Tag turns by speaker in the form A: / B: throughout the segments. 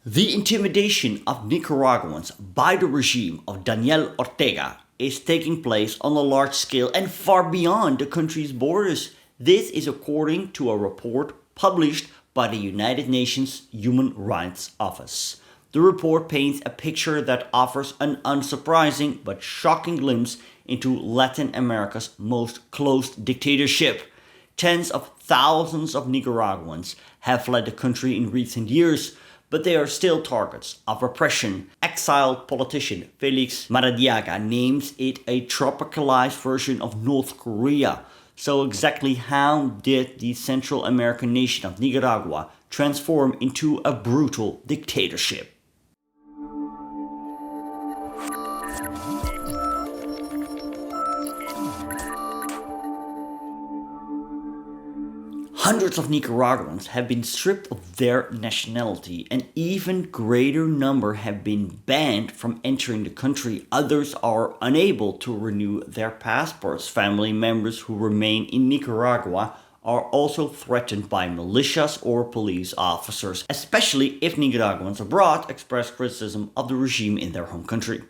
A: The intimidation of Nicaraguans by the regime of Daniel Ortega is taking place on a large scale and far beyond the country's borders. This is according to a report published by the United Nations Human Rights Office. The report paints a picture that offers an unsurprising but shocking glimpse into Latin America's most closed dictatorship. Tens of thousands of Nicaraguans have fled the country in recent years, but they are still targets of repression. Exiled politician Felix Maradiaga names it a tropicalized version of North Korea. So exactly how did the Central American nation of Nicaragua transform into a brutal dictatorship? Hundreds of Nicaraguans have been stripped of their nationality. An even greater number have been banned from entering the country. Others are unable to renew their passports. Family members who remain in Nicaragua are also threatened by militias or police officers, especially if Nicaraguans abroad express criticism of the regime in their home country.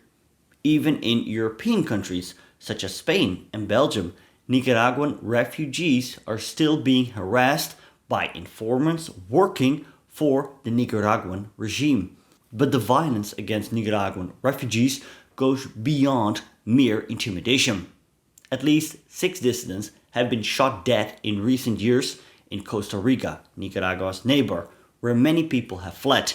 A: Even in European countries such as Spain and Belgium, Nicaraguan refugees are still being harassed by informants working for the Nicaraguan regime. But the violence against Nicaraguan refugees goes beyond mere intimidation. At least 6 dissidents have been shot dead in recent years in Costa Rica, Nicaragua's neighbor, where many people have fled.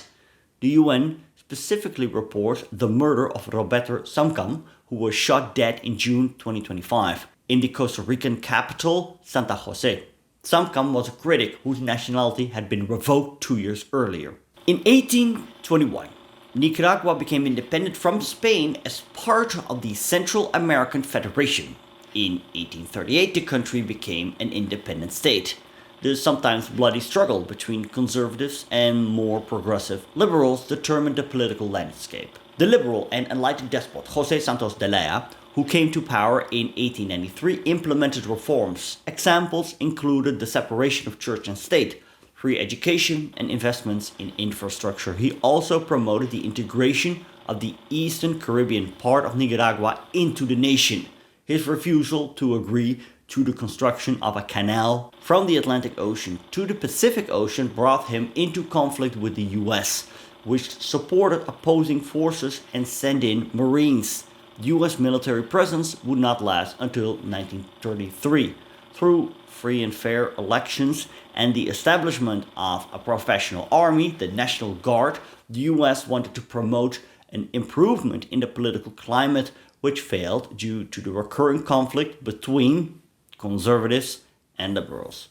A: The UN specifically reports the murder of Roberto Samcam, who was shot dead in June 2025. In the Costa Rican capital, Santa Jose. Samcam was a critic whose nationality had been revoked 2 years earlier. In 1821, Nicaragua became independent from Spain as part of the Central American Federation. In 1838, the country became an independent state. The sometimes bloody struggle between conservatives and more progressive liberals determined the political landscape. The liberal and enlightened despot José Santos de Lea, who came to power in 1893, implemented reforms. Examples included the separation of church and state, free education, and investments in infrastructure. He also promoted the integration of the Eastern Caribbean part of Nicaragua into the nation. His refusal to agree to the construction of a canal from the Atlantic Ocean to the Pacific Ocean brought him into conflict with the US, which supported opposing forces and sent in Marines. US military presence would not last until 1933. Through free and fair elections and the establishment of a professional army, the National Guard, the US wanted to promote an improvement in the political climate, which failed due to the recurring conflict between conservatives and liberals.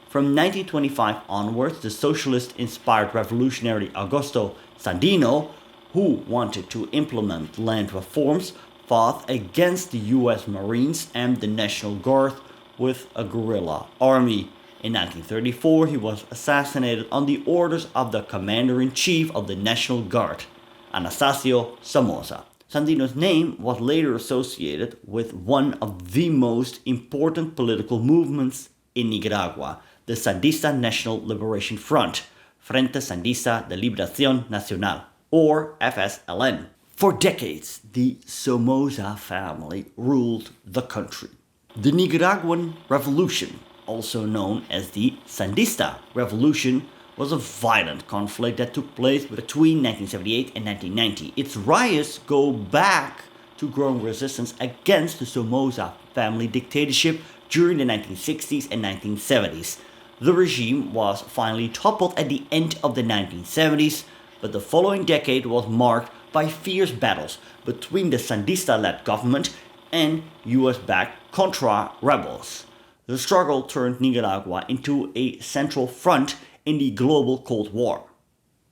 A: From 1925 onwards, the socialist-inspired revolutionary Augusto Sandino, who wanted to implement land reforms, fought against the US Marines and the National Guard with a guerrilla army. In 1934, he was assassinated on the orders of the commander-in-chief of the National Guard, Anastasio Somoza. Sandino's name was later associated with one of the most important political movements in Nicaragua, the Sandinista National Liberation Front, Frente Sandinista de Liberación Nacional, or FSLN. For decades, the Somoza family ruled the country. The Nicaraguan Revolution, also known as the Sandinista Revolution, was a violent conflict that took place between 1978 and 1990. Its riots go back to growing resistance against the Somoza family dictatorship during the 1960s and 1970s. The regime was finally toppled at the end of the 1970s, but the following decade was marked by fierce battles between the Sandinista-led government and US-backed Contra rebels. The struggle turned Nicaragua into a central front in the global Cold War.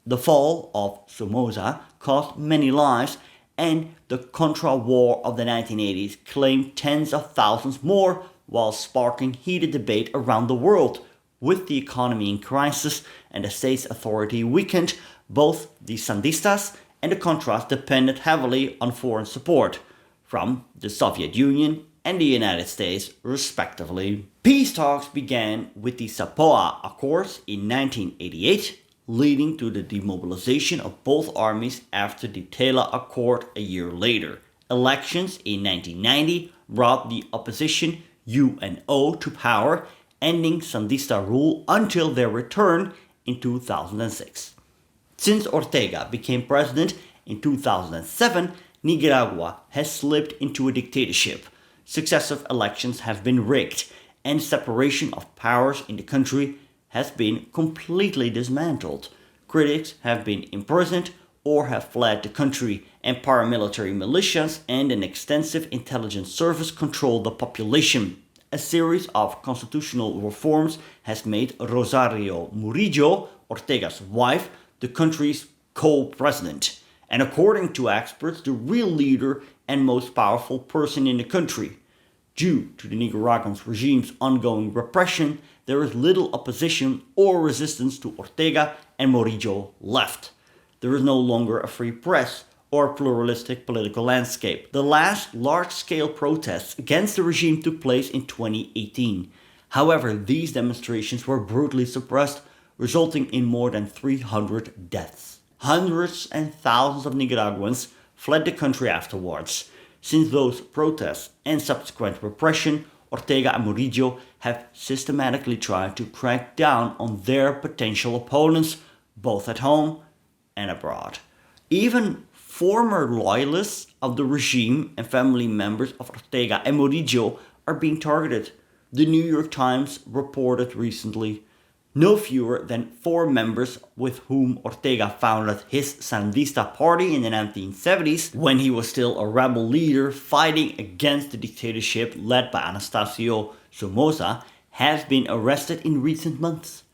A: The fall of Somoza cost many lives, and the Contra War of the 1980s claimed tens of thousands more, while sparking heated debate around the world. With the economy in crisis and the state's authority weakened, both the Sandistas and the Contras depended heavily on foreign support from the Soviet Union and the United States, respectively. Peace talks began with the Sapoa Accords in 1988, leading to the demobilization of both armies after the Tela Accord a year later. Elections in 1990 brought the opposition UNO to power, ending Sandinista rule until their return in 2006. Since Ortega became president in 2007, Nicaragua has slipped into a dictatorship. Successive elections have been rigged, and separation of powers in the country has been completely dismantled. Critics have been imprisoned or have fled the country, and paramilitary militias and an extensive intelligence service control the population. A series of constitutional reforms has made Rosario Murillo, Ortega's wife, the country's co-president, and according to experts, the real leader and most powerful person in the country. Due to the Nicaraguan regime's ongoing repression, there is little opposition or resistance to Ortega and Murillo left. There is no longer a free press or pluralistic political landscape. The last large-scale protests against the regime took place in 2018. However, these demonstrations were brutally suppressed, resulting in more than 300 deaths. Hundreds and thousands of Nicaraguans fled the country afterwards. Since those protests and subsequent repression, Ortega and Murillo have systematically tried to crack down on their potential opponents, both at home and abroad. Even former loyalists of the regime and family members of Ortega and Murillo are being targeted. The New York Times reported recently no fewer than 4 members with whom Ortega founded his Sandinista party in the 1970s, when he was still a rebel leader fighting against the dictatorship led by Anastasio Somoza, have been arrested in recent months.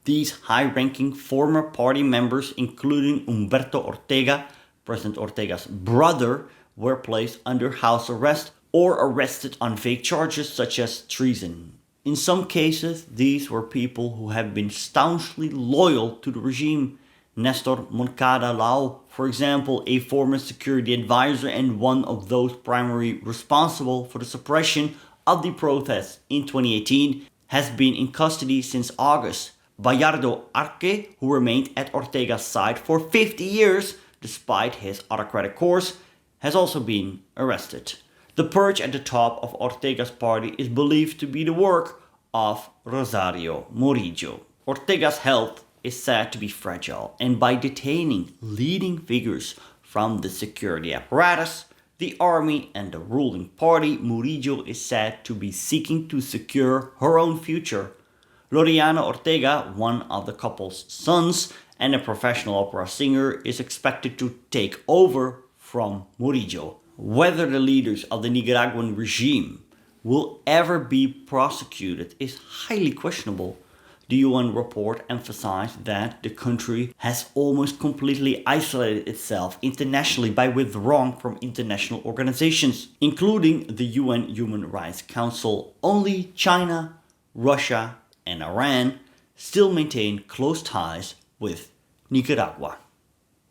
A: These high-ranking former party members, including Humberto Ortega, President Ortega's brother, were placed under house arrest or arrested on vague charges such as treason. In some cases, these were people who have been staunchly loyal to the regime. Nestor Moncada Lau, for example, a former security advisor and one of those primarily responsible for the suppression of the protests in 2018, has been in custody since August. Bayardo Arque, who remained at Ortega's side for 50 years despite his autocratic course, has also been arrested. The purge at the top of Ortega's party is believed to be the work of Rosario Murillo. Ortega's health is said to be fragile, and by detaining leading figures from the security apparatus, the army and the ruling party, Murillo is said to be seeking to secure her own future. Loriana Ortega, one of the couple's sons and a professional opera singer, is expected to take over from Murillo. Whether the leaders of the Nicaraguan regime will ever be prosecuted is highly questionable. The UN report emphasized that the country has almost completely isolated itself internationally by withdrawing from international organizations, including the UN Human Rights Council. Only China, Russia, and Iran still maintain close ties with Nicaragua.